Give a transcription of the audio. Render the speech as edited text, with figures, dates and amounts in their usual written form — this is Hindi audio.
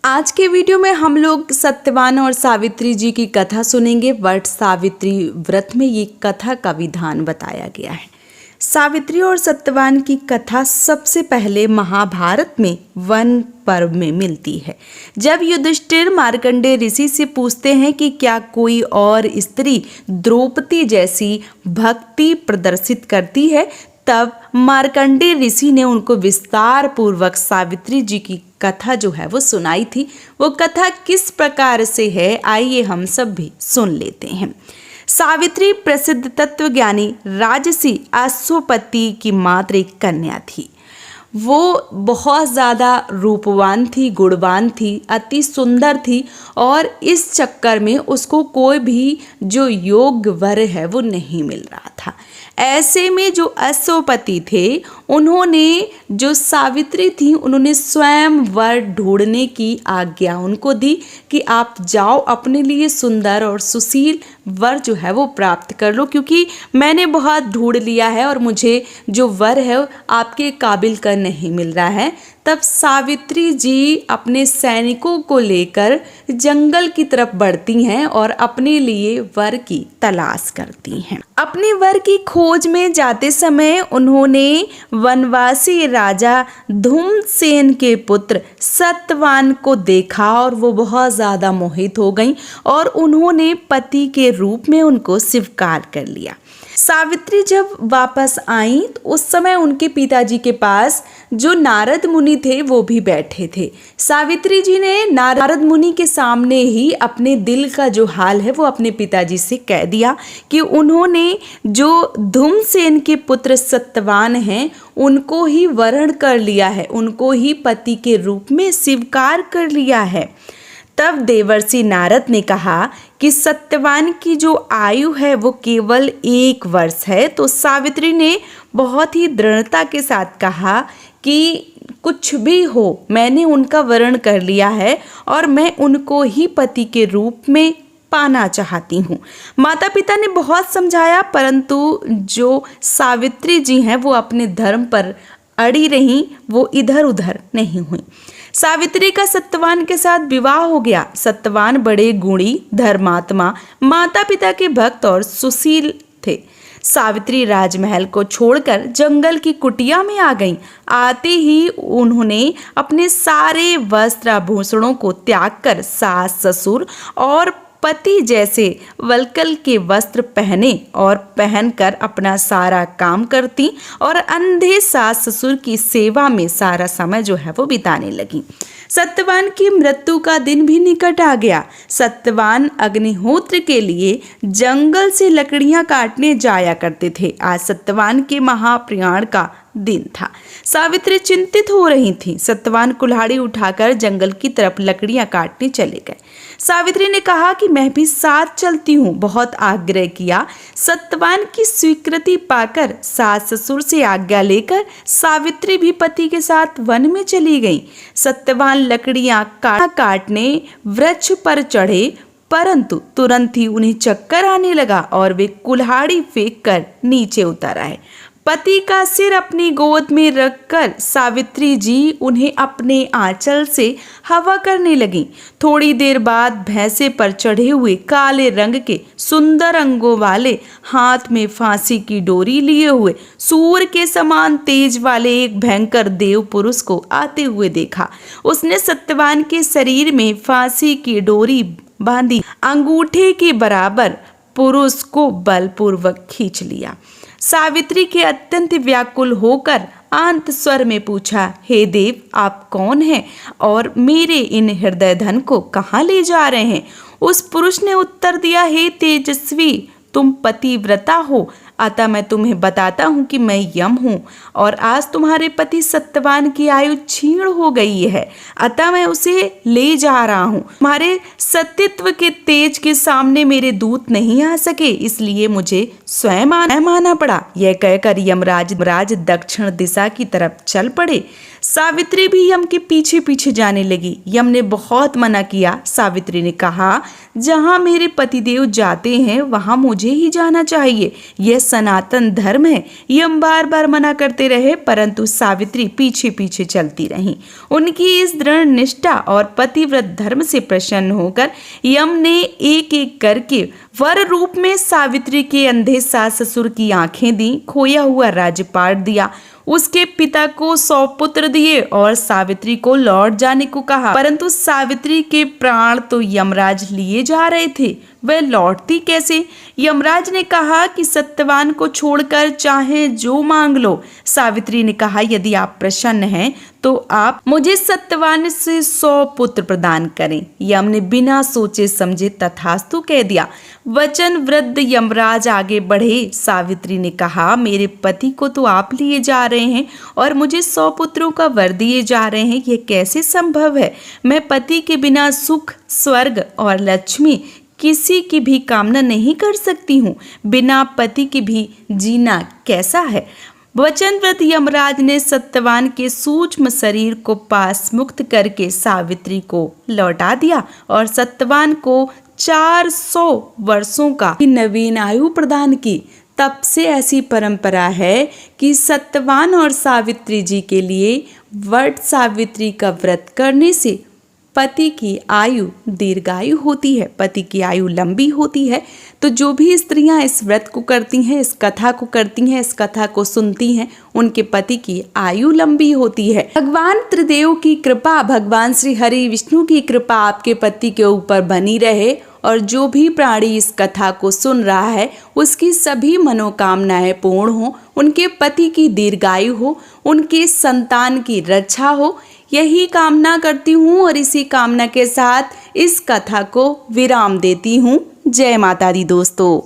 आज के वीडियो में हम लोग सत्यवान और सावित्री जी की कथा सुनेंगे। वट सावित्री व्रत में ये कथा का विधान बताया गया है। सावित्री और सत्यवान की कथा सबसे पहले महाभारत में वन पर्व में मिलती है। जब युधिष्ठिर मार्कंडेय ऋषि से पूछते हैं कि क्या कोई और स्त्री द्रौपदी जैसी भक्ति प्रदर्शित करती है, तब मार्कंडेय ऋषि ने उनको विस्तार पूर्वक सावित्री जी की कथा जो है वो सुनाई थी। वो कथा किस प्रकार से है, आइए हम सब भी सुन लेते हैं। सावित्री प्रसिद्ध तत्वज्ञानी राजसी अश्वपति की मात्र एक कन्या थी। वो बहुत ज़्यादा रूपवान थी, गुणवान थी, अति सुंदर थी और इस चक्कर में उसको कोई भी जो योग्य वर है वो नहीं मिल रहा था। ऐसे में जो अश्वपति थे उन्होंने जो सावित्री थी उन्होंने स्वयं वर ढूंढने की आज्ञा उनको दी कि आप जाओ अपने लिए सुंदर और सुशील वर जो है वो प्राप्त कर लो, क्योंकि मैंने बहुत ढूंढ लिया है और मुझे जो वर है आपके काबिल का नहीं मिल रहा है। तब सावित्री जी अपने सैनिकों को लेकर जंगल की तरफ बढ़ती हैं और अपने लिए वर की तलाश करती हैं। अपने वर की खोज में जाते समय उन्होंने वनवासी राजा धूम्रसेन के पुत्र सत्यवान को देखा और वो बहुत ज़्यादा मोहित हो गईं और उन्होंने पति के रूप में उनको स्वीकार कर लिया। सावित्री जब वापस आई तो उस समय उनके पिताजी के पास जो नारद मुनि थे वो भी बैठे थे। सावित्री जी ने नारद मुनि के सामने ही अपने दिल का जो हाल है वो अपने पिताजी से कह दिया कि उन्होंने जो धूम्रसेन के पुत्र सत्यवान हैं उनको ही वरण कर लिया है, उनको ही पति के रूप में स्वीकार कर लिया है। तब देवर्षि नारद ने कहा कि सत्यवान की जो आयु है वो केवल 1 वर्ष है। तो सावित्री ने बहुत ही दृढ़ता के साथ कहा कि कुछ भी हो, मैंने उनका वरण कर लिया है और मैं उनको ही पति के रूप में पाना चाहती हूँ। माता पिता ने बहुत समझाया, परंतु जो सावित्री जी हैं वो अपने धर्म पर अड़ी रहीं, वो इधर उधर नहीं हुई। सावित्री का सत्यवान के साथ विवाह हो गया। सत्यवान बड़े गुणी, धर्मात्मा, माता पिता के भक्त और सुशील थे। सावित्री राजमहल को छोड़कर जंगल की कुटिया में आ गईं। आते ही उन्होंने अपने सारे वस्त्र आभूषणों को त्याग कर सास ससुर और पति जैसे वल्कल के वस्त्र पहने और पहनकर अपना सारा काम करती और अंधे सास ससुर की सेवा में सारा समय जो है वो बिताने लगी। सत्यवान की मृत्यु का दिन भी निकट आ गया। सत्यवान अग्निहोत्र के लिए जंगल से लकड़ियां काटने जाया करते थे। आज सत्यवान के महाप्रयाण का दिन था। सावित्री चिंतित हो रही थी। सत्यवान कुल्हाड़ी उठाकर जंगल की तरफ लकड़ियां काटने चले गए। सावित्री ने कहा कि मैं भी साथ चलती हूँ। बहुत आग्रह किया। सत्यवान की स्वीकृति पाकर सास ससुर से आज्ञा लेकर सावित्री भी पति के साथ वन में चली गई। सत्यवान लकड़ियां काटने वृक्ष पर चढ़े, परंतु तुरंत ही उन्हें चक्कर आने लगा और वे कुल्हाड़ी फेंक कर नीचे उतर आए। पति का सिर अपनी गोद में रखकर सावित्री जी उन्हें अपने आंचल से हवा करने लगीं। थोड़ी देर बाद भैंसे पर चढ़े हुए काले रंग के सुंदर अंगों वाले, हाथ में फांसी की डोरी लिए हुए, सूर के समान तेज वाले एक भयंकर देव पुरुष को आते हुए देखा। उसने सत्यवान के शरीर में फांसी की डोरी बांधी, अंगूठे के बराबर पुरुष को बलपूर्वक खींच लिया। सावित्री के अत्यंत व्याकुल होकर अंत स्वर में पूछा, हे देव, आप कौन हैं और मेरे इन हृदय धन को कहाँ ले जा रहे हैं? उस पुरुष ने उत्तर दिया, हे तेजस्वी, तुम पतिव्रता हो, अतः मैं तुम्हें बताता हूँ कि मैं यम हूँ और आज तुम्हारे पति सत्यवान की आयु क्षीण हो गई है, अतः मैं उसे ले जा रहा हूँ। तुम्हारे सत्यत्व के तेज के सामने मेरे दूत नहीं आ सके, इसलिए मुझे स्वयं आना पड़ा। यह कहकर यमराज दक्षिण दिशा की तरफ चल पड़े। सावित्री भी यम के पीछे पीछे जाने लगी। यम ने बहुत मना किया। सावित्री ने कहा, जहाँ मेरे पतिदेव जाते हैं वहां मुझे ही जाना चाहिए, यह सनातन धर्म है। यम बार बार मना करते रहे, परंतु सावित्री पीछे पीछे चलती रही। उनकी इस दृढ़ निष्ठा और पतिव्रत धर्म से प्रसन्न होकर यम ने एक एक करके वर रूप में सावित्री के अंधे सास ससुर की आंखें दी, खोया हुआ राज्य पाट दिया, उसके पिता को 100 पुत्र दिए और सावित्री को लौट जाने को कहा। परंतु सावित्री के प्राण तो यमराज लिए जा रहे थे, वह लौटती कैसे? यमराज ने कहा कि सत्यवान को छोड़कर चाहे जो मांग लो। सावित्री ने कहा, यदि आप प्रसन्न हैं तो आप मुझे सत्यवान से 100 पुत्र प्रदान करें। यम ने बिना सोचे समझे तथास्तु कह दिया। वचन वृद्ध यमराज आगे बढ़े। सावित्री ने कहा, मेरे पति को तो आप लिए जा रहे हैं और मुझे 100 पुत्रों का वर दिए जा रहे हैं, यह कैसे संभव है? मैं पति के बिना सुख, स्वर्ग और लक्ष्मी किसी की भी कामना नहीं कर सकती हूँ। बिना पति के भी जीना कैसा है? वचनव्रत यमराज ने सत्यवान के सूक्ष्म शरीर को पास मुक्त करके सावित्री को लौटा दिया और सत्यवान को 400 वर्षों का नवीन आयु प्रदान की। तब से ऐसी परंपरा है कि सत्यवान और सावित्री जी के लिए वट सावित्री का व्रत करने से पति की आयु दीर्घायु होती है, पति की आयु लंबी होती है। तो जो भी स्त्रियां इस व्रत को करती हैं, इस कथा को करती हैं, इस कथा को सुनती हैं, उनके पति की आयु लंबी होती है। भगवान त्रिदेव की कृपा, भगवान श्री हरि विष्णु की कृपा आपके पति के ऊपर बनी रहे और जो भी प्राणी इस कथा को सुन रहा है उसकी सभी मनोकामनाएं पूर्ण हो, उनके पति की दीर्घायु हो, उनके संतान की रक्षा हो, यही कामना करती हूँ और इसी कामना के साथ इस कथा को विराम देती हूँ। जय माता दी दोस्तों।